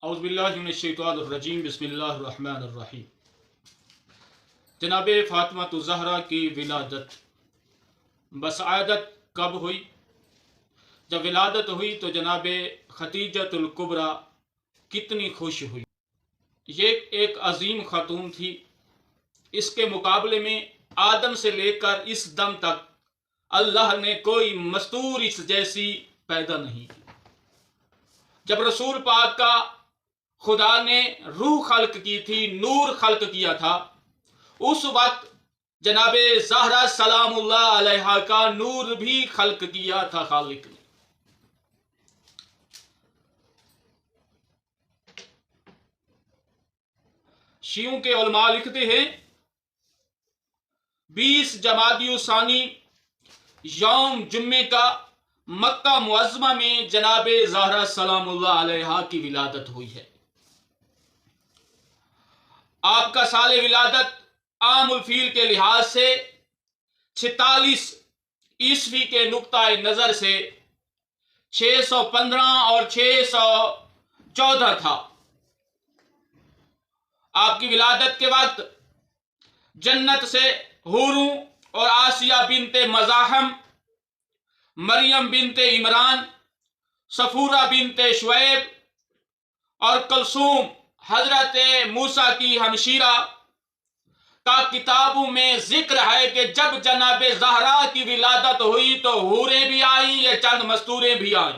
औज़ुबिल्लाहिमिनश्शैतानिर्रजीम बिस्मिल्लाहिर्रहमानिर्रहीम। जनाब फातिमा ज़हरा की विलादत बसआदत कब हुई? जब विलादत हुई तो जनाब खतीजतुल कुबरा कितनी खुश हुई। ये एक अजीम खातून थी। इसके मुकाबले में आदम से लेकर इस दम तक अल्लाह ने कोई मस्तूर इस जैसी पैदा नहीं की। जब रसूल पाक का खुदा ने रूह खल्क की थी, नूर खल्क किया था, उस वक्त जनाबे ज़हरा सलामुल्लाह अलैहा का नूर भी खल्क किया था खालिक ने। शियों के उलमा लिखते हैं 20 जमादी सानी यौम जुम्मे का मक्का मुअज़्ज़मा में जनाबे ज़हरा सलामुल्लाह अलैहा की विलादत हुई है। आपका साल विलादत आमुल फील के लिहाज से 46 ईस्वी के नुक्ता नज़र से 615 और 614 था। आपकी विलादत के वक्त जन्नत से हुरूं और आसिया बिनते मज़ाहम, मरियम बिनते इमरान, सफूरा बिनते शुएब और कलसूम हजरत मूसा की हमशीरा का किताबों में जिक्र है कि जब जनाबे ज़हरा की विलादत हुई तो हूरें भी आई, ये चंद मस्तूरें भी आई।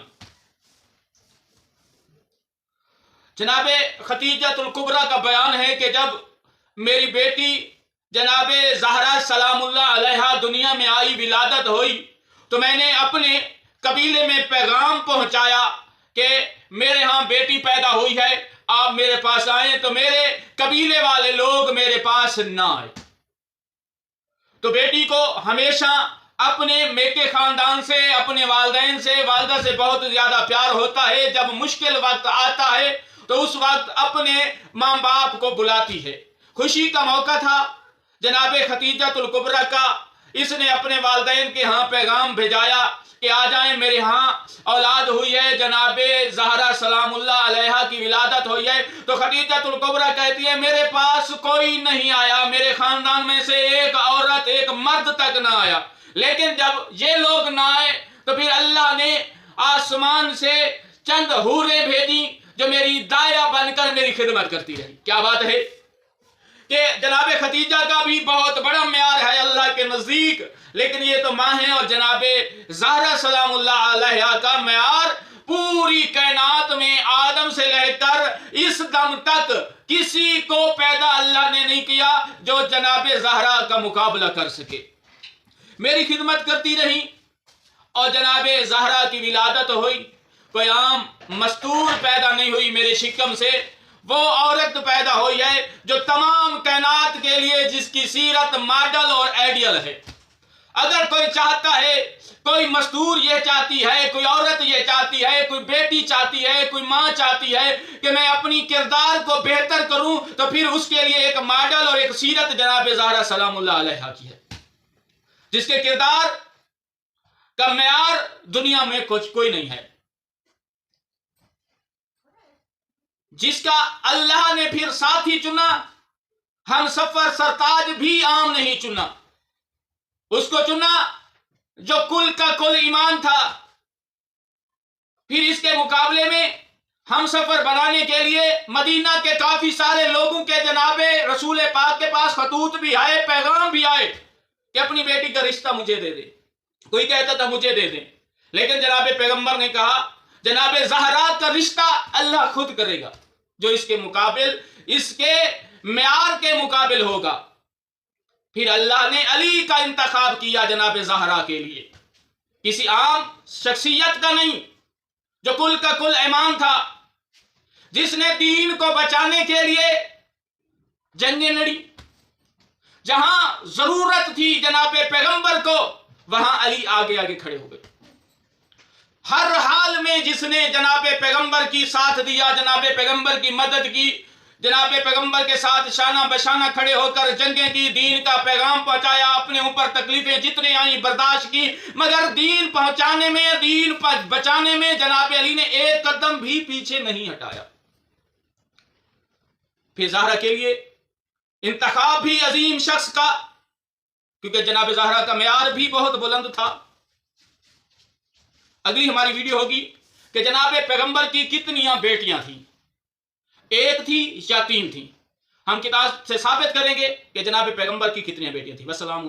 जनाबे खतीजतुल कुबरा का बयान है कि जब मेरी बेटी जनाबे ज़हरा सलामुल्लाह अलैहा दुनिया में आई, विलादत हुई, तो मैंने अपने कबीले में पैगाम पहुंचाया कि मेरे यहाँ बेटी पैदा हुई है, आप मेरे पास आए। तो मेरे कबीले वाले लोग मेरे पास ना आए। तो बेटी को हमेशा अपने मेके खानदान से, अपने वालिदैन से, वालिदा से बहुत ज्यादा प्यार होता है। जब मुश्किल वक्त आता है तो उस वक्त अपने माँ बाप को बुलाती है। खुशी का मौका था जनाबे खतीजतुल कुबरा का। इसने अपने वालिदैन के यहाँ पैगाम भेजाया कि आ जाएं, मेरे यहाँ औलाद हुई है, जनाबे ज़हरा सलामुल्लाह अलैहा की विलादत हुई है। तो खतीजतुल कुबरा कहती है मेरे पास कोई नहीं आया, मेरे खानदान में से एक औरत, एक मर्द तक ना आया। लेकिन जब ये लोग ना आए तो फिर अल्लाह ने आसमान से चंद हूरें भेजी जो मेरी दाया बनकर मेरी खिदमत करती रही। क्या बात है कि जनाबे खतीजा का भी बहुत बड़ा म्यार है अल्लाह के नजदीक, लेकिन ये तो माँ है। और जनाबे ज़हरा सलामुल्लाह अलैहा का म्यार पूरी कायनात में आदम से लेकर इस दम तक किसी को पैदा अल्लाह ने नहीं किया जो जनाबे ज़हरा का मुकाबला कर सके। मेरी खिदमत करती रही और जनाबे ज़हरा की विलादत हुई। कोई आम मस्तूर पैदा नहीं हुई मेरे शिकम से, वो औरत पैदा हुई है जो तमाम कायनात के लिए जिसकी सीरत मॉडल और आइडियल है। अगर कोई चाहता है, कोई मस्तूर ये चाहती है, कोई औरत ये चाहती है, कोई बेटी चाहती है, कोई माँ चाहती है कि मैं अपनी किरदार को बेहतर करूं, तो फिर उसके लिए एक मॉडल और एक सीरत जनाबे ज़हरा सलामुल्लाह अलैहा की है, जिसके किरदार का मेयार दुनिया में कोई नहीं है, जिसका अल्लाह ने फिर साथी चुना। हम सफर सरताज भी आम नहीं चुना, उसको चुना जो कुल का कुल ईमान था। फिर इसके मुकाबले में हम सफर बनाने के लिए मदीना के काफी सारे लोगों के जनाबे रसूल पाक के पास खतूत भी आए, पैगाम भी आए कि अपनी बेटी का रिश्ता मुझे दे दे। कोई कहता था मुझे दे दे, लेकिन जनाबे पैगंबर ने कहा जनाबे ज़हरा का रिश्ता अल्लाह खुद करेगा जो इसके मुकाबिल, इसके म्यार के मुकाबिल होगा। फिर अल्लाह ने अली का इंतखाब किया जनाबे ज़हरा के लिए, किसी आम शख्सियत का नहीं, जो कुल का कुल ईमान था, जिसने दीन को बचाने के लिए जंगें लड़ी। जहां जरूरत थी जनाबे पैगंबर को, वहां अली आगे आगे खड़े हो गए। हर हाल में जिसने जनाबे पैगंबर की साथ दिया, जनाबे पैगंबर की मदद की, जनाबे पैगंबर के साथ शाना बशाना खड़े होकर जंगें की, दीन का पैगाम पहुंचाया, अपने ऊपर तकलीफें जितने आई बर्दाश्त की, मगर दीन पहुंचाने में, दीन बचाने में जनाबे अली ने एक कदम भी पीछे नहीं हटाया। پھر زہرا کے لیے انتخاب بھی عظیم شخص کا، کیونکہ جناب زہرا کا معیار بھی بہت بلند تھا۔ اگلی ہماری ویڈیو ہوگی کہ جناب پیغمبر کی کتنی بیٹیاں تھیں، ایک تھی یا 3 تھیں؟ ہم کتاب سے ثابت کریں گے کہ جناب پیغمبر کی کتنی بیٹیاں تھیں۔ والسلام